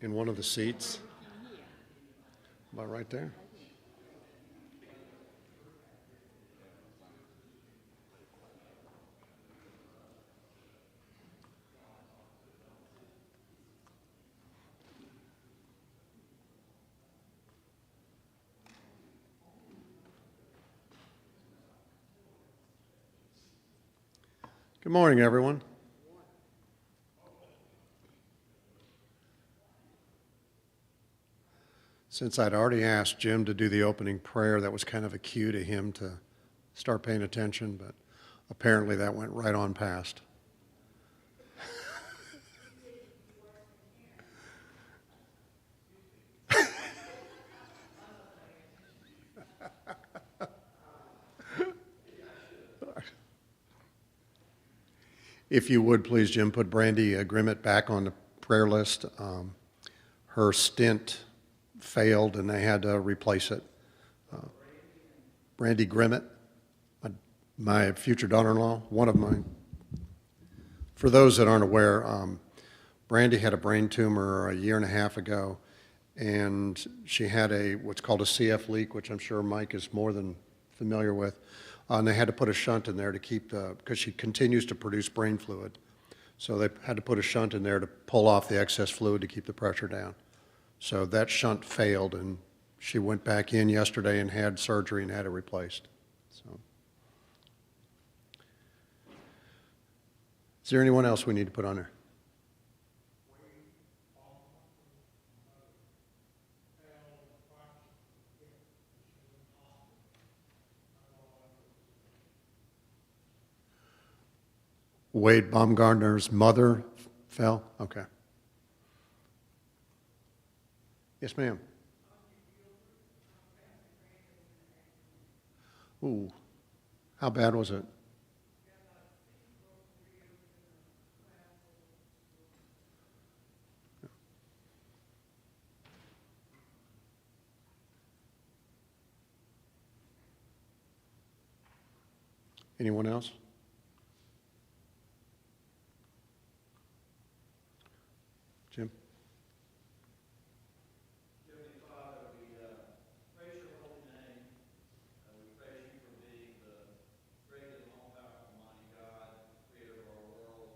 in one of the seats. About right there. Good morning, everyone. Since I'd already asked Jim to do the opening prayer, that was kind of a cue to him to start paying attention, but apparently that went right on past. If you would, please, Jim, put Brandy Grimmett back on the prayer list. Her stint failed, and they had to replace it. Brandy Grimmett, my future daughter-in-law, one of mine. For those that aren't aware, Brandy had a brain tumor a year and a half ago, and she had what's called a CF leak, which I'm sure Mike is more than familiar with. And they had to put a shunt in there to keep because she continues to produce brain fluid. So they had to put a shunt in there to pull off the excess fluid to keep the pressure down. So that shunt failed, and she went back in yesterday and had surgery and had it replaced. So, is there anyone else we need to put on there? Wade Baumgartner's mother fell? Okay. Yes, ma'am. Ooh, how bad was it? Anyone else? Jim? Heavenly Father, we praise your holy name. We praise you for being the great and all-powerful, mighty God, creator of our world,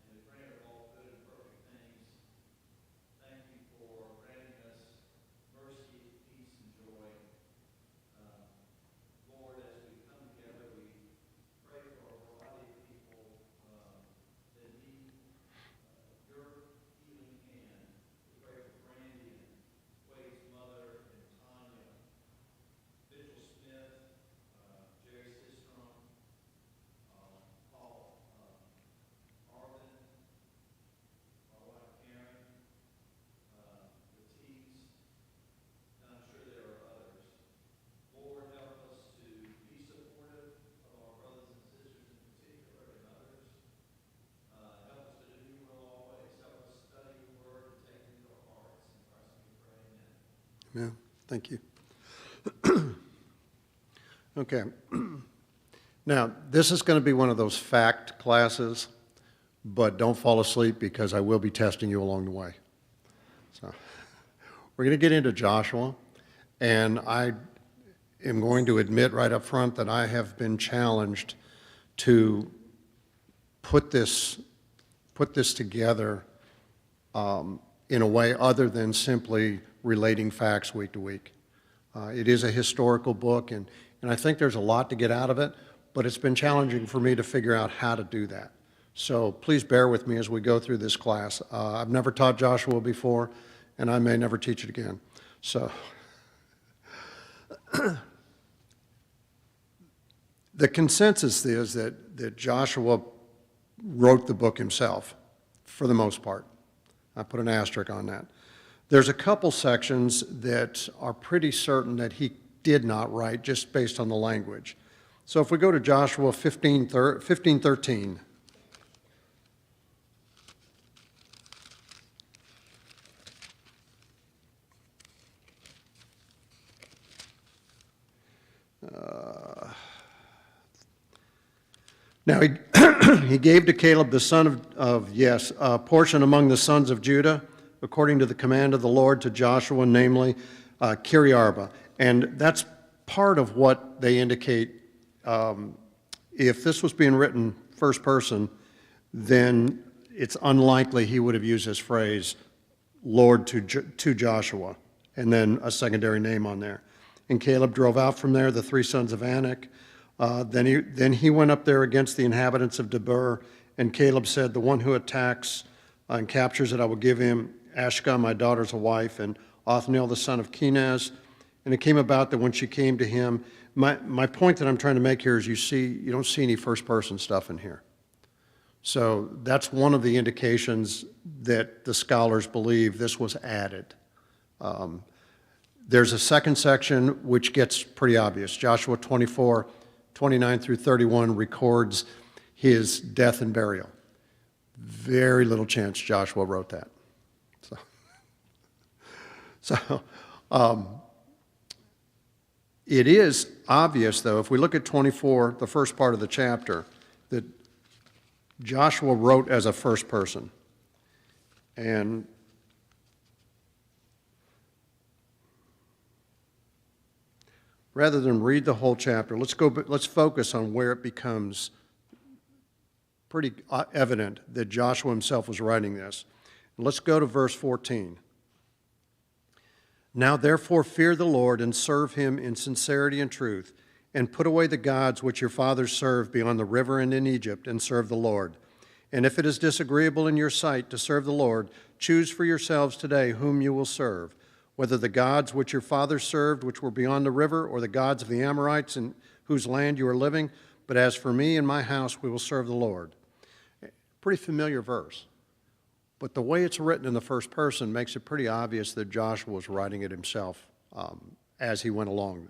and the grantor of all good and perfect things. Thank you for granting us mercy, peace, and joy. Lord, as we come together, we pray for a variety of people that need your healing hand. We pray for Brandy and Wade's mother and Tanya, Mitchell Smith, Jerry Sistrom, Paul Arvin, my wife Karen, the Tees, and I'm sure there are others. Lord, help us to be supportive of our brothers and sisters in particular and others. Help us to do your will always. Help us study your word and take it into our hearts. In Christ's name we pray, amen. Yeah, thank you. Okay. Now, this is going to be one of those fact classes, but don't fall asleep because I will be testing you along the way. So, we're going to get into Joshua, and I am going to admit right up front that I have been challenged to put this together in a way other than simply relating facts week to week. It is a historical book, and I think there's a lot to get out of it, but it's been challenging for me to figure out how to do that. So please bear with me as we go through this class. I've never taught Joshua before, and I may never teach it again. So the consensus is that Joshua wrote the book himself, for the most part. I put an asterisk on that. There's a couple sections that are pretty certain that he did not write, just based on the language. So if we go to Joshua 15:13. Now he gave to Caleb the son of a portion among the sons of Judah, according to the command of the Lord to Joshua, namely Kiriarba. And that's part of what they indicate. If this was being written first person, then it's unlikely he would have used this phrase, Lord to Joshua, and then a secondary name on there. And Caleb drove out from there the three sons of Anak. Then he went up there against the inhabitants of Debir, and Caleb said, the one who attacks and captures it, I will give him Ashka, my daughter's wife, and Othniel, the son of Kenaz. And it came about that when she came to him, my point that I'm trying to make here is you don't see any first-person stuff in here. So that's one of the indications that the scholars believe this was added. There's a second section which gets pretty obvious. Joshua 24, 29 through 31 records his death and burial. Very little chance Joshua wrote that. So it is obvious, though, if we look at 24, the first part of the chapter, that Joshua wrote as a first person. And rather than read the whole chapter, let's focus on where it becomes pretty evident that Joshua himself was writing this. Let's go to verse 14. Now therefore fear the Lord and serve him in sincerity and truth, and put away the gods which your fathers served beyond the river and in Egypt, and serve the Lord. And if it is disagreeable in your sight to serve the Lord, choose for yourselves today whom you will serve, whether the gods which your fathers served, which were beyond the river, or the gods of the Amorites in whose land you are living. But as for me and my house, we will serve the Lord. Pretty familiar verse. But the way it's written in the first person makes it pretty obvious that Joshua was writing it himself as he went along.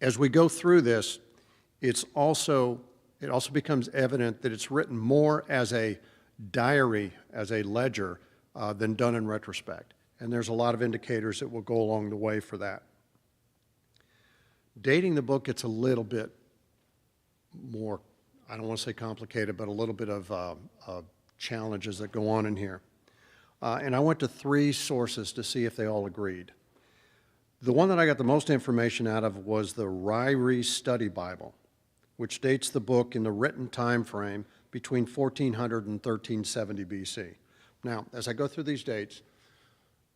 As we go through this, it also becomes evident that it's written more as a diary, as a ledger, than done in retrospect. And there's a lot of indicators that will go along the way for that. Dating the book gets a little bit more, I don't want to say complicated, but a little bit of challenges that go on in here. And I went to 3 sources to see if they all agreed. The one that I got the most information out of was the Ryrie Study Bible, which dates the book in the written time frame between 1400 and 1370 BC. Now, as I go through these dates,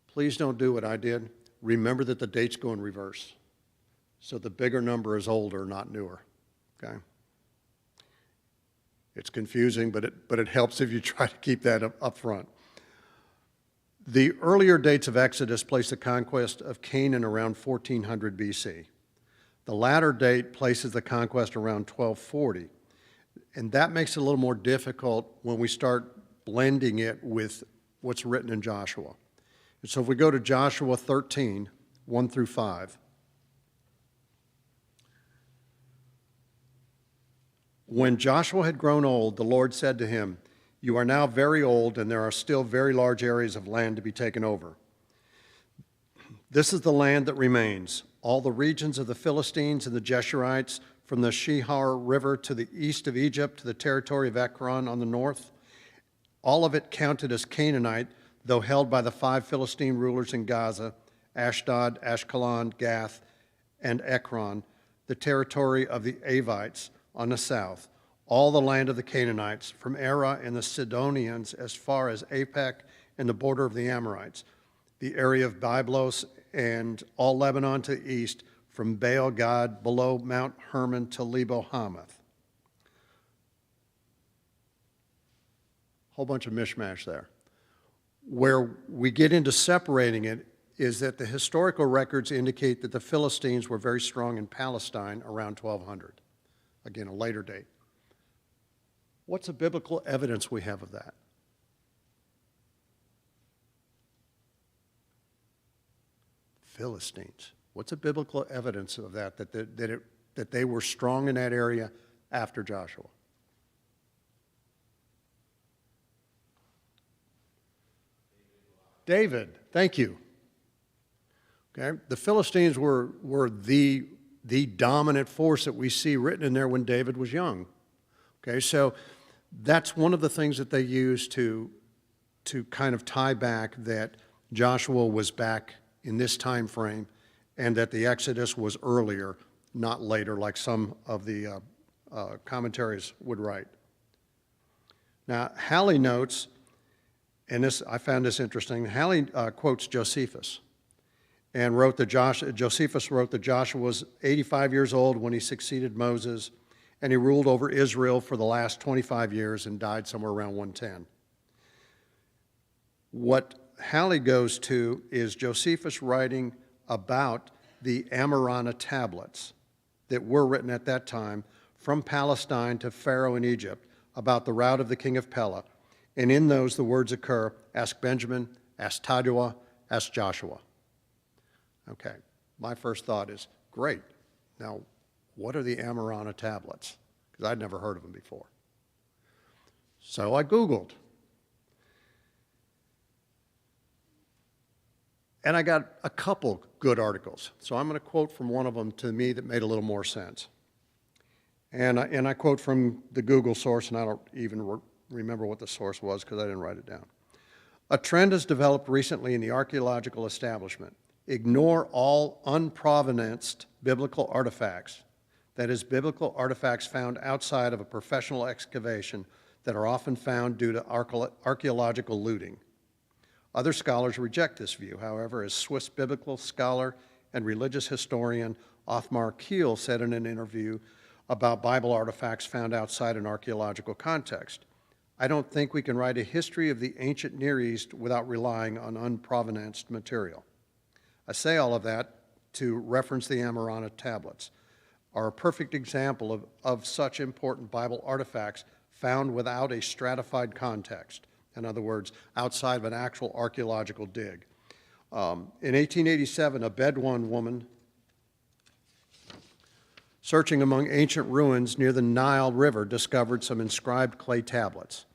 please don't do what I did. Remember that the dates go in reverse. So the bigger number is older, not newer, okay? It's confusing, but it helps if you try to keep that up front. The earlier dates of Exodus place the conquest of Canaan around 1400 BC. The latter date places the conquest around 1240. And that makes it a little more difficult when we start blending it with what's written in Joshua. And so if we go to Joshua 13, 1 through 5. When Joshua had grown old, the Lord said to him, "You are now very old, and there are still very large areas of land to be taken over. This is the land that remains, all the regions of the Philistines and the Jeshurites, from the Shihar River to the east of Egypt to the territory of Ekron on the north, all of it counted as Canaanite, though held by the 5 Philistine rulers in Gaza, Ashdod, Ashkelon, Gath, and Ekron, the territory of the Avites on the south, all the land of the Canaanites, from Arah and the Sidonians as far as Apec and the border of the Amorites, the area of Byblos and all Lebanon to the east, from Baal Gad below Mount Hermon to Lebo Hamath." Whole bunch of mishmash there. Where we get into separating it is that the historical records indicate that the Philistines were very strong in Palestine around 1200. Again, a later date. What's the biblical evidence we have of that? Philistines. What's the biblical evidence of that, that they were strong in that area after Joshua? David, thank you. Okay, the Philistines were the dominant force that we see written in there when David was young. Okay, so that's one of the things that they used to to kind of tie back that Joshua was back in this time frame and that the Exodus was earlier, not later, like some of the commentaries would write. Now, Halley notes, and this I found this interesting, Halley quotes Josephus and wrote that Josephus wrote that Joshua was 85 years old when he succeeded Moses, and he ruled over Israel for the last 25 years and died somewhere around 110. What Halley goes to is Josephus writing about the Amarana tablets that were written at that time from Palestine to Pharaoh in Egypt about the route of the king of Pella. And in those the words occur, ask Benjamin, ask Tajua, ask Joshua. Okay, my first thought is, great. Now, what are the Amarana tablets? Because I'd never heard of them before. So I Googled. And I got a couple good articles. So I'm going to quote from one of them to me that made a little more sense. And I quote from the Google source, and I don't even remember what the source was because I didn't write it down. A trend has developed recently in the archaeological establishment. Ignore all unprovenanced biblical artifacts, that is, biblical artifacts found outside of a professional excavation that are often found due to archaeological looting. Other scholars reject this view, however, as Swiss biblical scholar and religious historian Othmar Kiel said in an interview about Bible artifacts found outside an archaeological context. I don't think we can write a history of the ancient Near East without relying on unprovenanced material. I say all of that to reference the Amarana tablets, are a perfect example of such important Bible artifacts found without a stratified context. In other words, outside of an actual archaeological dig. In 1887, a Bedouin woman searching among ancient ruins near the Nile River discovered some inscribed clay tablets.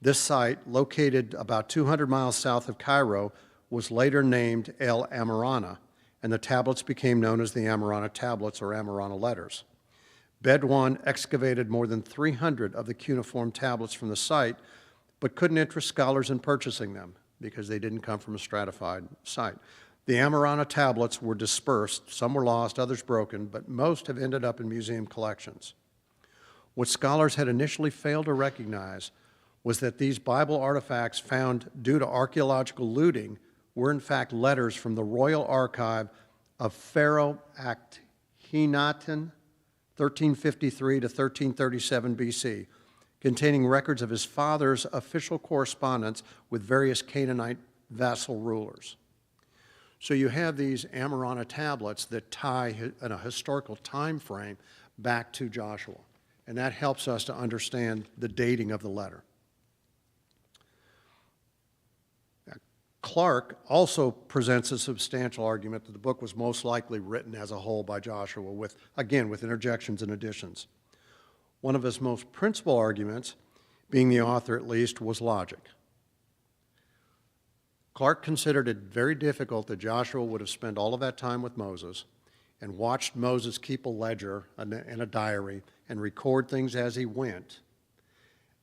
This site, located about 200 miles south of Cairo, was later named El Amarana, and the tablets became known as the Amarana tablets or Amarana letters. Bedouin excavated more than 300 of the cuneiform tablets from the site, but couldn't interest scholars in purchasing them because they didn't come from a stratified site. The Amarana tablets were dispersed, some were lost, others broken, but most have ended up in museum collections. What scholars had initially failed to recognize was that these Bible artifacts found due to archaeological looting were in fact letters from the royal archive of Pharaoh Akhenaten, 1353 to 1337 BC, containing records of his father's official correspondence with various Canaanite vassal rulers. So you have these Amarana tablets that tie in a historical time frame back to Joshua, and that helps us to understand the dating of the letter. Clark also presents a substantial argument that the book was most likely written as a whole by Joshua, with interjections and additions. One of his most principal arguments, being the author at least, was logic. Clark considered it very difficult that Joshua would have spent all of that time with Moses and watched Moses keep a ledger and a diary and record things as he went.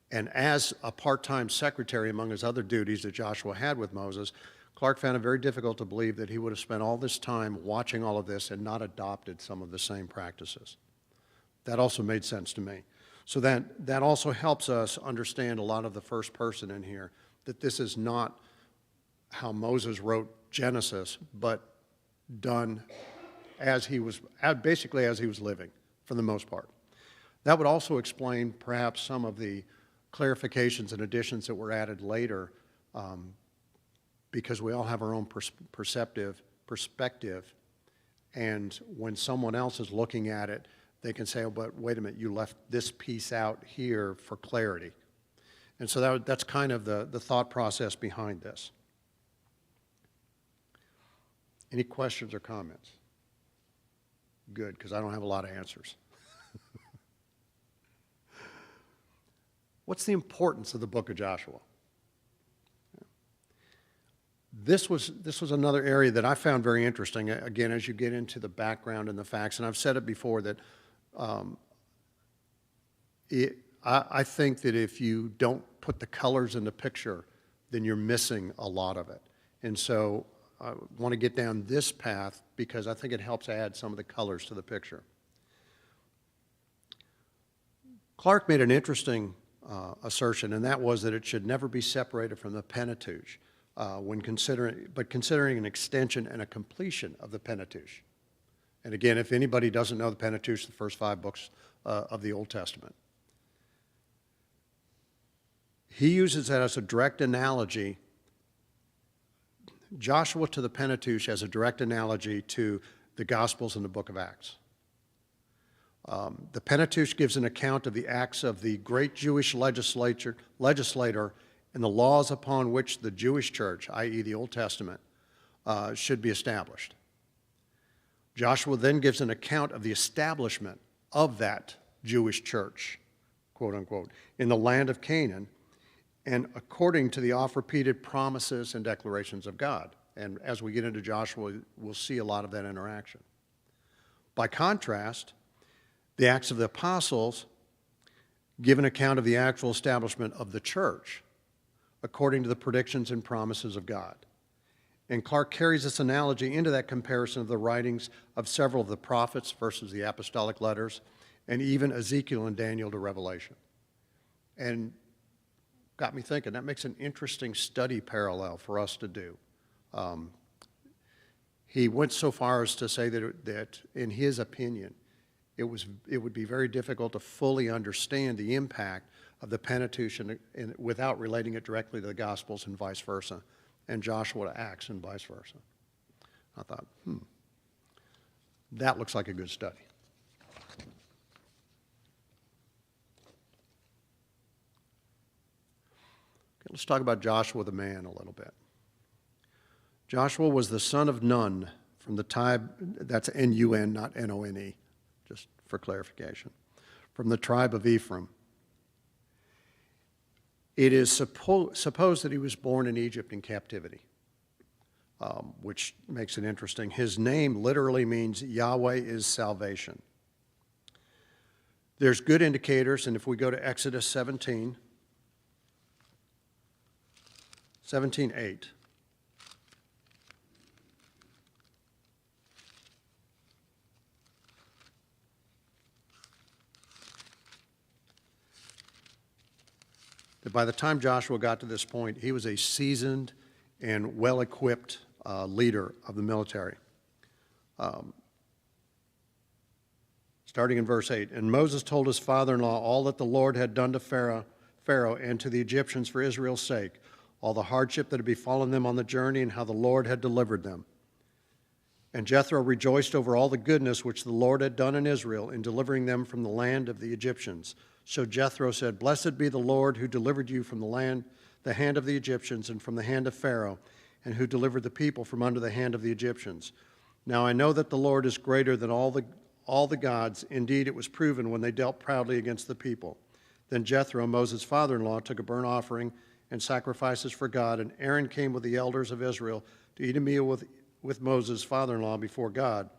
And as a part-time secretary among his other duties that Joshua had with Moses, Clark found it very difficult to believe that he would have spent all this time watching all of this and not adopted some of the same practices. That also made sense to me. So that also helps us understand a lot of the first person in here, that this is not how Moses wrote Genesis, but done basically as he was living, for the most part. That would also explain perhaps some of the clarifications and additions that were added later, because we all have our own perspective, and when someone else is looking at it, they can say, oh, but wait a minute, you left this piece out here for clarity. And so that's kind of the thought process behind this. Any questions or comments? Good, because I don't have a lot of answers. What's the importance of the book of Joshua? This was another area that I found very interesting, again, as you get into the background and the facts, and I've said it before that I think that if you don't put the colors in the picture then you're missing a lot of it. And so I want to get down this path because I think it helps add some of the colors to the picture. Clark made an interesting assertion, and that was that it should never be separated from the Pentateuch considering an extension and a completion of the Pentateuch. And again, if anybody doesn't know the Pentateuch, the first 5 books of the Old Testament. He uses that as a direct analogy, Joshua to the Pentateuch as a direct analogy to the Gospels and the book of Acts. The Pentateuch gives an account of the acts of the great Jewish legislator and the laws upon which the Jewish church, i.e. the Old Testament, should be established. Joshua then gives an account of the establishment of that Jewish church, quote unquote, in the land of Canaan, and according to the oft-repeated promises and declarations of God. And as we get into Joshua, we'll see a lot of that interaction. By contrast, the Acts of the Apostles give an account of the actual establishment of the church, according to the predictions and promises of God. And Clark carries this analogy into that comparison of the writings of several of the prophets versus the apostolic letters, and even Ezekiel and Daniel to Revelation. And got me thinking, that makes an interesting study parallel for us to do. He went so far as to say that in his opinion, it would be very difficult to fully understand the impact of the Pentateuch without relating it directly to the Gospels and vice versa, and Joshua to Acts and vice versa. I thought, that looks like a good study. Okay, let's talk about Joshua the man a little bit. Joshua was the son of Nun from the tribe, that's N-U-N, not N-O-N-E, just for clarification, from the tribe of Ephraim. It is supposed that he was born in Egypt in captivity, which makes it interesting. His name literally means Yahweh is salvation. There's good indicators, and if we go to Exodus 17:8. That by the time Joshua got to this point, he was a seasoned and well-equipped leader of the military. Starting in verse 8, and Moses told his father-in-law all that the Lord had done to Pharaoh and to the Egyptians for Israel's sake, all the hardship that had befallen them on the journey, and how the Lord had delivered them. And Jethro rejoiced over all the goodness which the Lord had done in Israel in delivering them from the land of the Egyptians. So Jethro said, blessed be the Lord who delivered you from the hand of the Egyptians, and from the hand of Pharaoh, and who delivered the people from under the hand of the Egyptians. Now I know that the Lord is greater than all the gods. Indeed, it was proven when they dealt proudly against the people. Then Jethro, Moses' father-in-law, took a burnt offering and sacrifices for God, and Aaron came with the elders of Israel to eat a meal with Moses' father-in-law before God.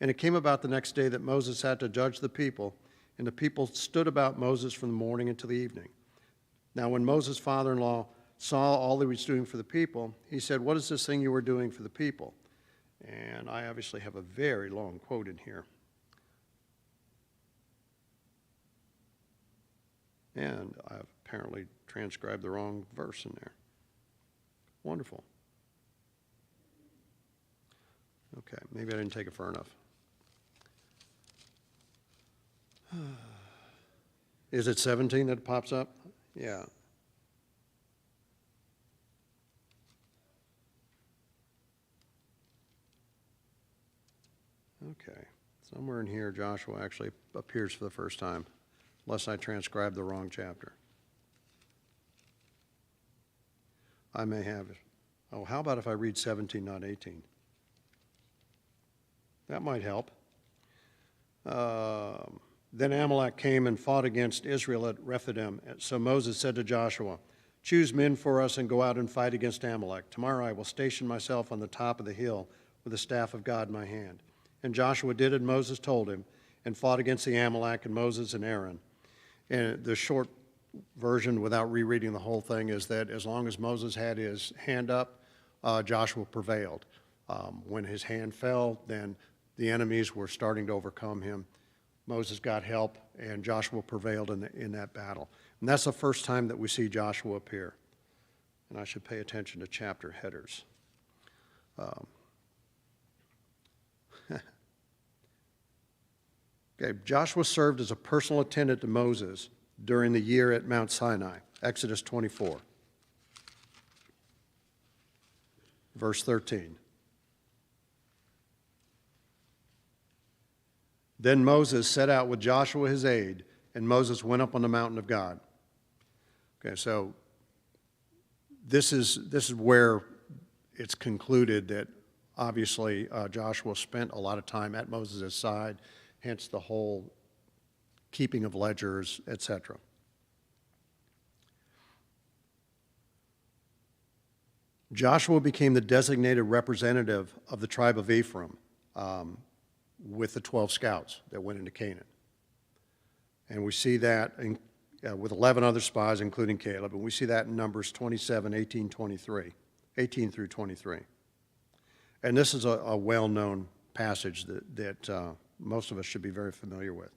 And it came about the next day that Moses had to judge the people, and the people stood about Moses from the morning until the evening. Now when Moses' father-in-law saw all he was doing for the people, he said, what is this thing you are doing for the people? And I obviously have a very long quote in here. And I've apparently transcribed the wrong verse in there. Wonderful. Okay, maybe I didn't take it far enough. Is it 17 that pops up? Yeah. Okay. Somewhere in here, Joshua actually appears for the first time, unless I transcribed the wrong chapter. I may have it. Oh, how about if I read 17, not 18? That might help. Then Amalek came and fought against Israel at Rephidim. So Moses said to Joshua, choose men for us and go out and fight against Amalek. Tomorrow I will station myself on the top of the hill with the staff of God in my hand. And Joshua did as Moses told him and fought against the Amalek and Moses and Aaron. And the short version, without rereading the whole thing, is that as long as Moses had his hand up, Joshua prevailed. When his hand fell, then the enemies were starting to overcome him. Moses got help, and Joshua prevailed in that battle. And that's the first time that we see Joshua appear. And I should pay attention to chapter headers. Okay, Joshua served as a personal attendant to Moses during the year at Mount Sinai, Exodus 24. Verse 13. Then Moses set out with Joshua his aide, and Moses went up on the mountain of God. Okay, so this is where it's concluded that obviously Joshua spent a lot of time at Moses' side, hence the whole keeping of ledgers, etc. Joshua became the designated representative of the tribe of Ephraim with the 12 scouts that went into Canaan. And we see that with 11 other spies, including Caleb, and we see that in Numbers 27, 18 through 23. And this is a well-known passage that most of us should be very familiar with.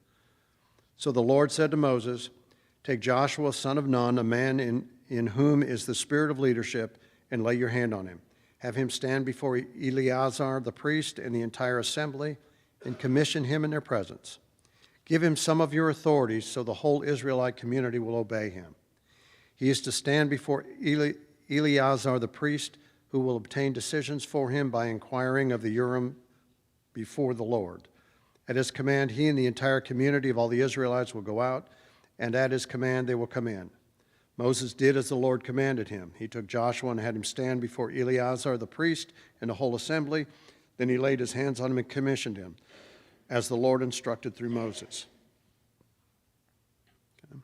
So the Lord said to Moses, "Take Joshua, son of Nun, a man in whom is the spirit of leadership, and lay your hand on him. Have him stand before Eleazar the priest and the entire assembly, and commission him in their presence. Give him some of your authorities so the whole Israelite community will obey him. He is to stand before Eleazar the priest, who will obtain decisions for him by inquiring of the Urim before the Lord. At his command, he and the entire community of all the Israelites will go out, and at his command they will come in." Moses did as the Lord commanded him. He took Joshua and had him stand before Eleazar the priest and the whole assembly. Then he laid his hands on him and commissioned him, as the Lord instructed through Moses. Okay.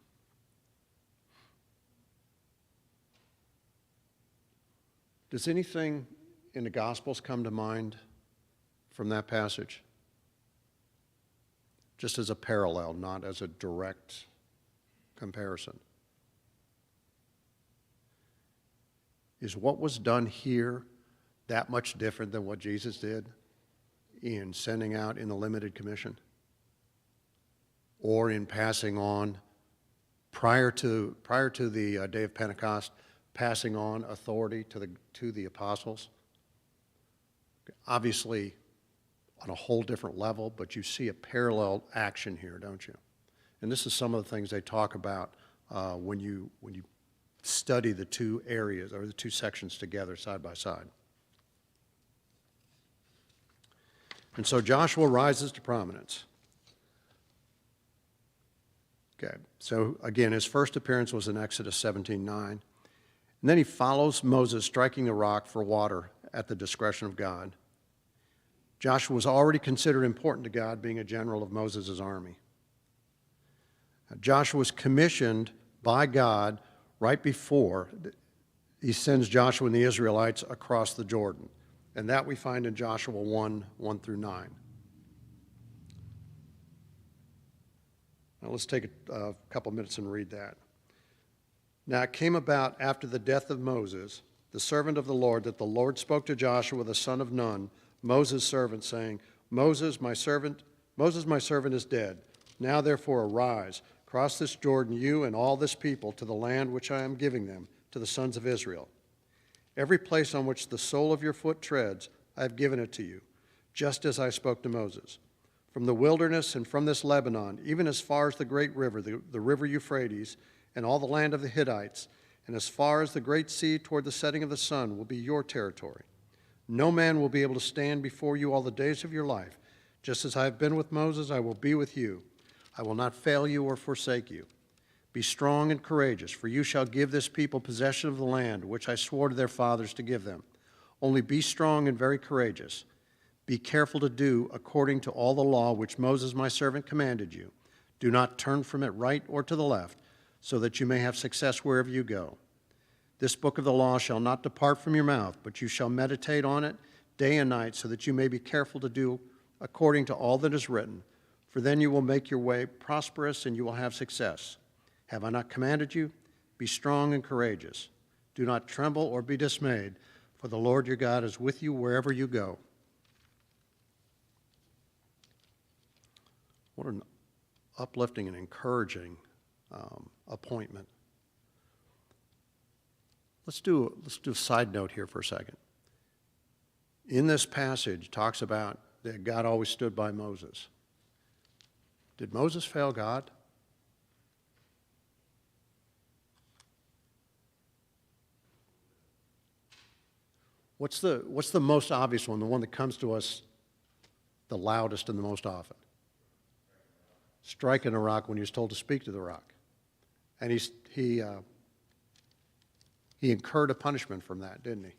Does anything in the Gospels come to mind from that passage? Just as a parallel, not as a direct comparison. Is what was done here that much different than what Jesus did in sending out in the limited commission? Or in passing on, prior to the day of Pentecost, passing on authority to the apostles? Obviously, on a whole different level, but you see a parallel action here, don't you? And this is some of the things they talk about when you study the two areas or the two sections together side by side. And so Joshua rises to prominence. Okay, so again, his first appearance was in Exodus 17:9. And then he follows Moses striking the rock for water at the discretion of God. Joshua was already considered important to God, being a general of Moses' army. Joshua was commissioned by God right before he sends Joshua and the Israelites across the Jordan. And that we find in Joshua 1 through 9. Now let's take a couple minutes and read that. Now it came about after the death of Moses, the servant of the Lord, that the Lord spoke to Joshua the son of Nun, Moses' servant, saying, Moses, my servant is dead. Now therefore arise, cross this Jordan, you and all this people, to the land which I am giving them, to the sons of Israel. Every place on which the sole of your foot treads, I have given it to you, just as I spoke to Moses. From the wilderness and from this Lebanon, even as far as the great river, the river Euphrates, and all the land of the Hittites, and as far as the great sea toward the setting of the sun will be your territory. No man will be able to stand before you all the days of your life. Just as I have been with Moses, I will be with you. I will not fail you or forsake you. Be strong and courageous, for you shall give this people possession of the land which I swore to their fathers to give them. Only be strong and very courageous. Be careful to do according to all the law which Moses my servant commanded you. Do not turn from it right or to the left, so that you may have success wherever you go. This book of the law shall not depart from your mouth, but you shall meditate on it day and night, so that you may be careful to do according to all that is written. For then you will make your way prosperous and you will have success. Have I not commanded you? Be strong and courageous. Do not tremble or be dismayed, for the Lord your God is with you wherever you go. What an uplifting and encouraging appointment. Let's do a side note here for a second. In this passage, it talks about that God always stood by Moses. Did Moses fail God? What's the most obvious one, the one that comes to us the loudest and the most often? Striking a rock when he was told to speak to the rock. And he incurred a punishment from that, didn't he?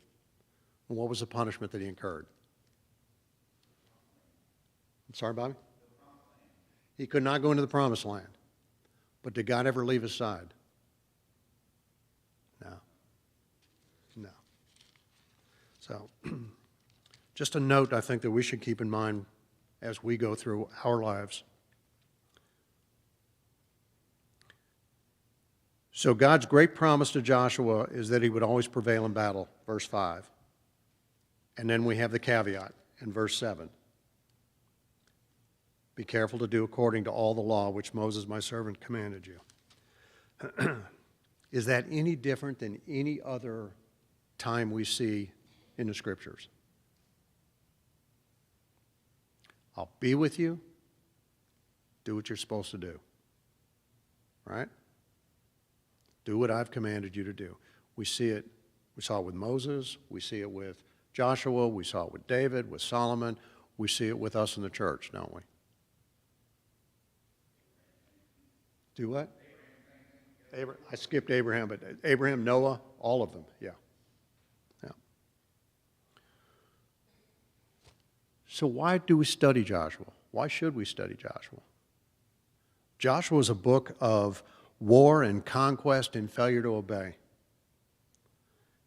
And what was the punishment that he incurred? I'm sorry, Bobby? He could not go into the promised land. But did God ever leave his side? No. No. So, just a note I think that we should keep in mind as we go through our lives. So God's great promise to Joshua is that he would always prevail in battle, verse 5. And then we have the caveat in verse 7. Be careful to do according to all the law which Moses my servant commanded you. Is that any different than any other time we see in the Scriptures? I'll be with you. Do what you're supposed to do. Right? Do what I've commanded you to do. We saw it with Moses, we see it with Joshua, we saw it with David, with Solomon, we see it with us in the church, don't we? Do what? I skipped Abraham, but Abraham, Noah, all of them, yeah. Yeah. So why do we study Joshua? Why should we study Joshua? Joshua is a book of war and conquest and failure to obey.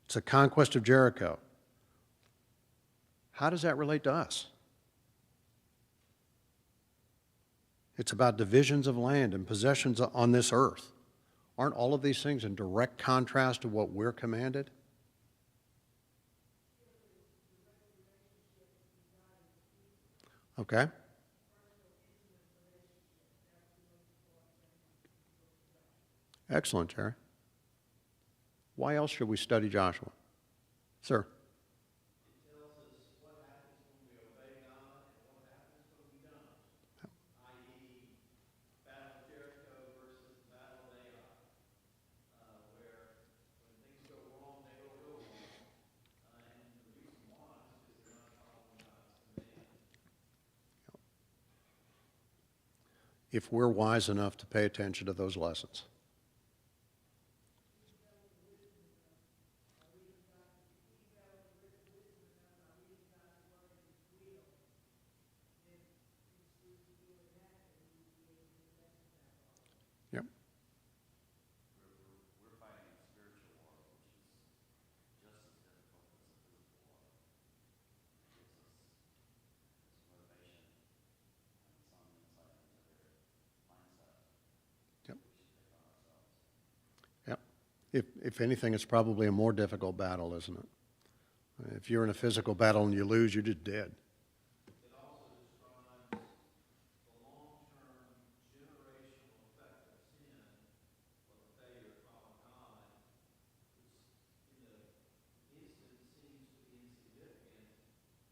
It's a conquest of Jericho. How does that relate to us? It's about divisions of land and possessions on this earth. Aren't all of these things in direct contrast to what we're commanded? Okay. Excellent, Terry. Why else should we study Joshua? Sir? It tells us what happens when we obey God and what happens when we don't, i.e., Battle of Jericho versus the Battle of Ai, where when things go wrong, they go real wrong. And the reason why is because they're not following God's command. If we're wise enough to pay attention to those lessons. Yep. We're fighting a spiritual war, which is just as difficult as a physical war. It gives us this motivation and some insight into their mindset Yep. that we should take on ourselves. Yep. If anything, it's probably a more difficult battle, isn't it? If you're in a physical battle and you lose, you're just dead. It also describes the long-term generational effect of sin or the failure to follow God, which in the instant seems to be insignificant,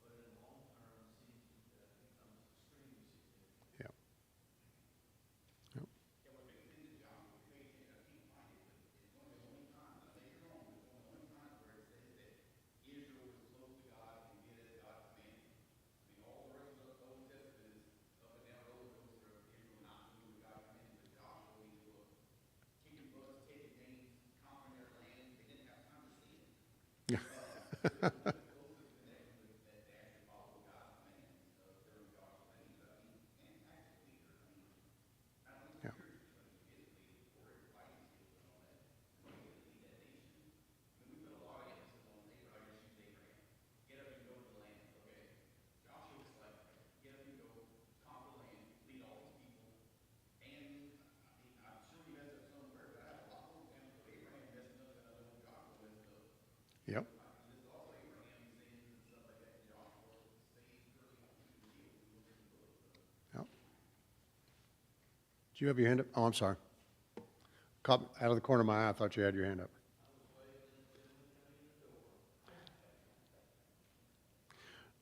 but in the long term becomes extremely significant. Yep. Yep. Yeah. Did you have your hand up? Oh, I'm sorry. Caught out of the corner of my eye, I thought you had your hand up.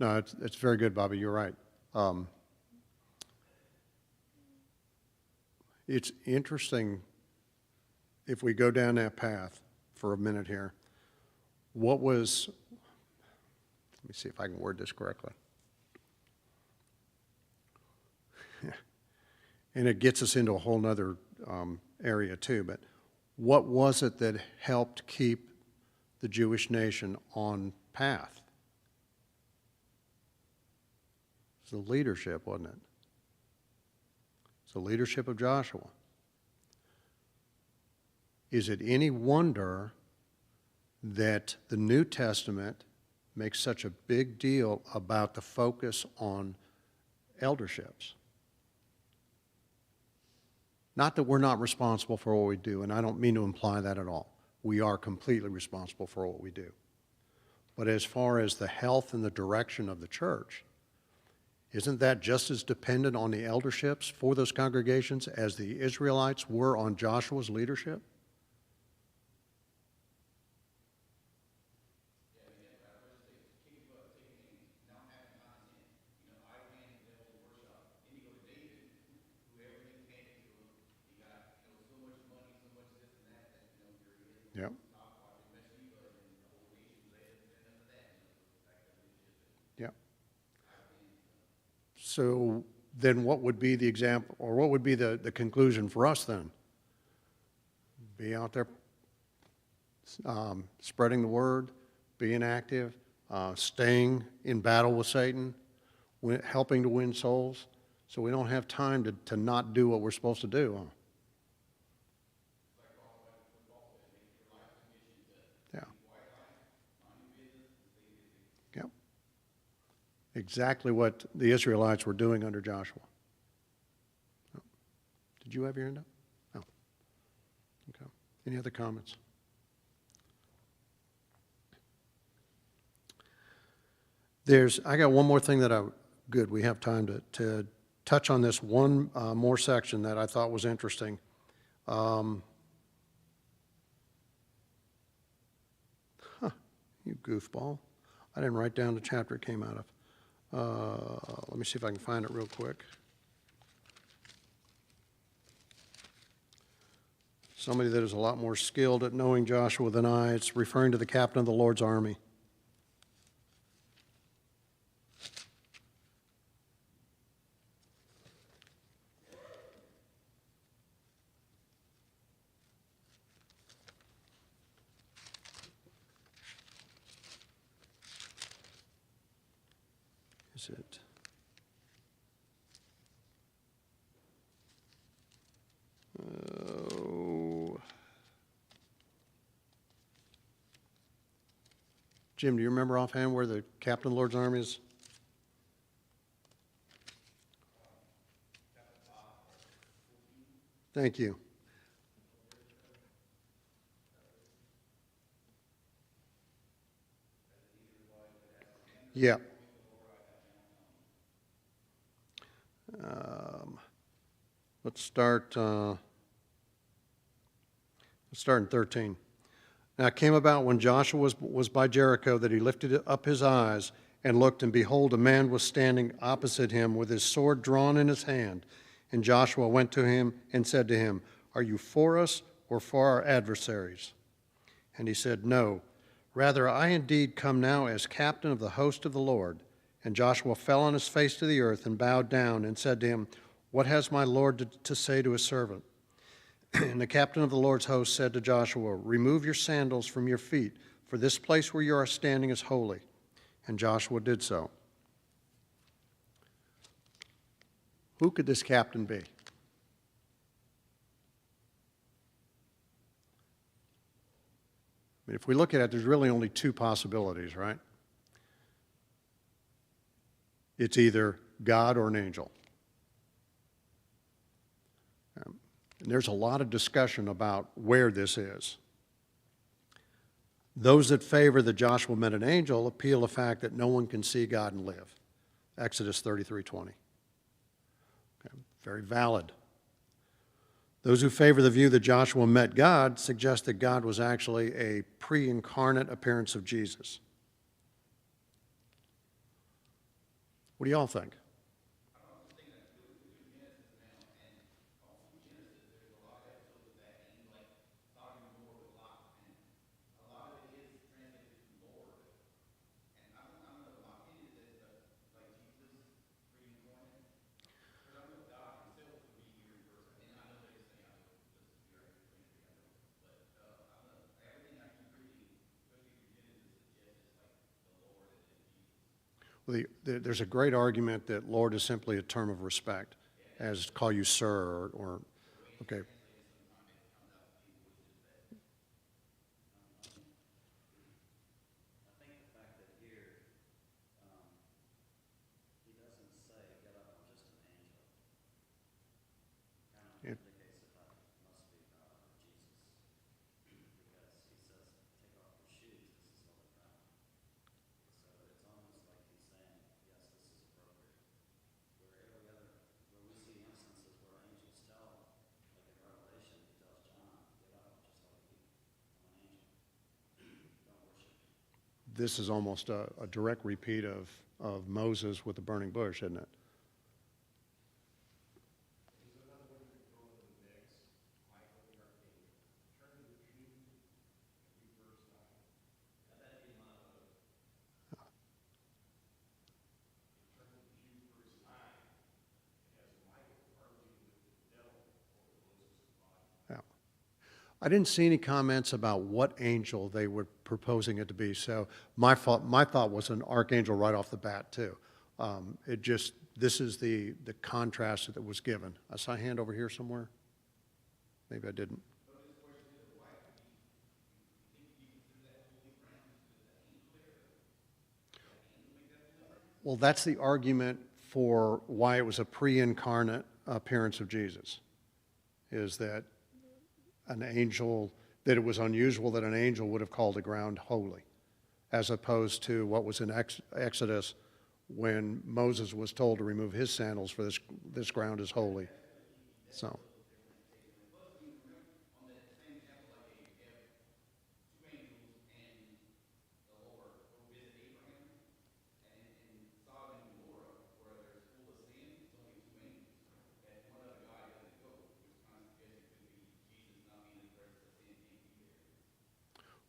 No, it's very good, Bobby. You're right. It's interesting if we go down that path for a minute here. Let me see if I can word this correctly. And it gets us into a whole nother area too, but what was it that helped keep the Jewish nation on path? It's the leadership, wasn't it? It's the leadership of Joshua. Is it any wonder that the New Testament makes such a big deal about the focus on elderships? Not that we're not responsible for what we do, and I don't mean to imply that at all. We are completely responsible for what we do. But as far as the health and the direction of the church, isn't that just as dependent on the elderships for those congregations as the Israelites were on Joshua's leadership? Yeah. Yeah. So then what would be the example, or what would be the conclusion for us then? Be out there spreading the word, being active, staying in battle with Satan, helping to win souls, so we don't have time to not do what we're supposed to do. Yeah. Yep. Exactly what the Israelites were doing under Joshua. Oh. Did you have your hand up? No. Okay. Any other comments? I got one more thing good, we have time to touch on this one more section that I thought was interesting. You goofball. I didn't write down the chapter it came out of. Let me see if I can find it real quick. Somebody that is a lot more skilled at knowing Joshua than I. It's referring to the captain of the Lord's army. Is it? Oh. Jim, do you remember offhand where the captain of the Lord's army is? Thank you. Yeah. Let's start in 13. Now it came about when Joshua was by Jericho that he lifted up his eyes and looked, and behold, a man was standing opposite him with his sword drawn in his hand. And Joshua went to him and said to him, "Are you for us or for our adversaries?" And he said, "No, rather I indeed come now as captain of the host of the Lord." And Joshua fell on his face to the earth and bowed down and said to him, "What has my Lord to say to his servant?" And the captain of the Lord's host said to Joshua, "Remove your sandals from your feet, for this place where you are standing is holy." And Joshua did so. Who could this captain be? I mean, if we look at it, there's really only two possibilities, right? It's either God or an angel. And there's a lot of discussion about where this is. Those that favor that Joshua met an angel appeal the fact that no one can see God and live. Exodus 33:20. Okay, very valid. Those who favor the view that Joshua met God suggest that God was actually a pre-incarnate appearance of Jesus. What do y'all think? Well, there's a great argument that Lord is simply a term of respect, as call you sir or okay. I think the fact that here, he doesn't say, get up, I'm just an angel, kind of It- indicates that that must be God or Jesus. Because he says, take off your shoes, this is holy ground. So it's almost like he's saying, yes, this is appropriate. Where we see instances where angels tell, like in Revelation, he tells John, get up, I'm just like you, I'm an angel, don't worship me. This is almost a direct repeat of Moses with the burning bush, isn't it? Yeah. I didn't see any comments about what angel they were proposing it to be, so my thought was an archangel right off the bat, too. This is the contrast that was given. I saw a hand over here somewhere. Maybe I didn't. Well, that's the argument for why it was a pre-incarnate appearance of Jesus, is that an angel, that it was unusual that an angel would have called the ground holy, as opposed to what was in Exodus when Moses was told to remove his sandals for this ground is holy. So,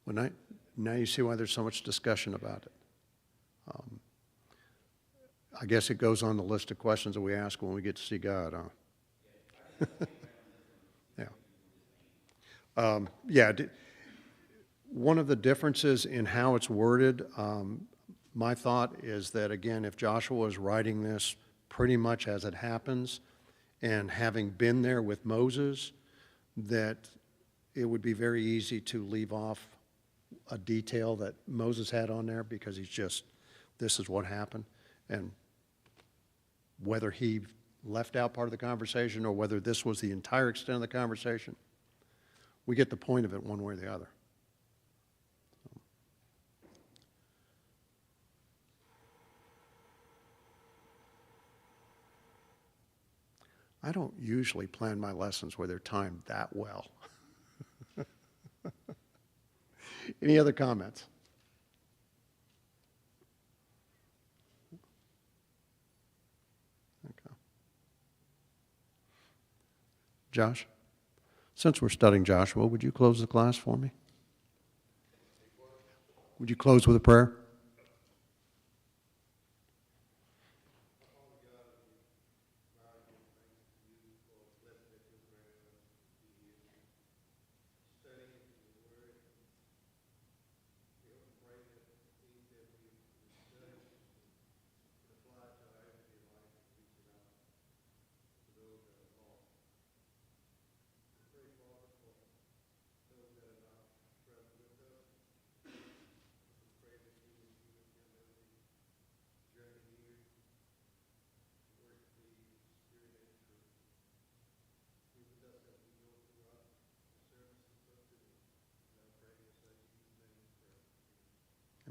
well, now you see why there's so much discussion about it. I guess it goes on the list of questions that we ask when we get to see God, huh? Yeah. Yeah. One of the differences in how it's worded, my thought is that, again, if Joshua is writing this pretty much as it happens, and having been there with Moses, that it would be very easy to leave off a detail that Moses had on there because this is what happened. And whether he left out part of the conversation or whether this was the entire extent of the conversation, we get the point of it one way or the other. I don't usually plan my lessons where they're timed that well. Any other comments? Okay. Josh, since we're studying Joshua, would you close the class for me? Would you close with a prayer?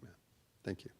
Amen. Thank you.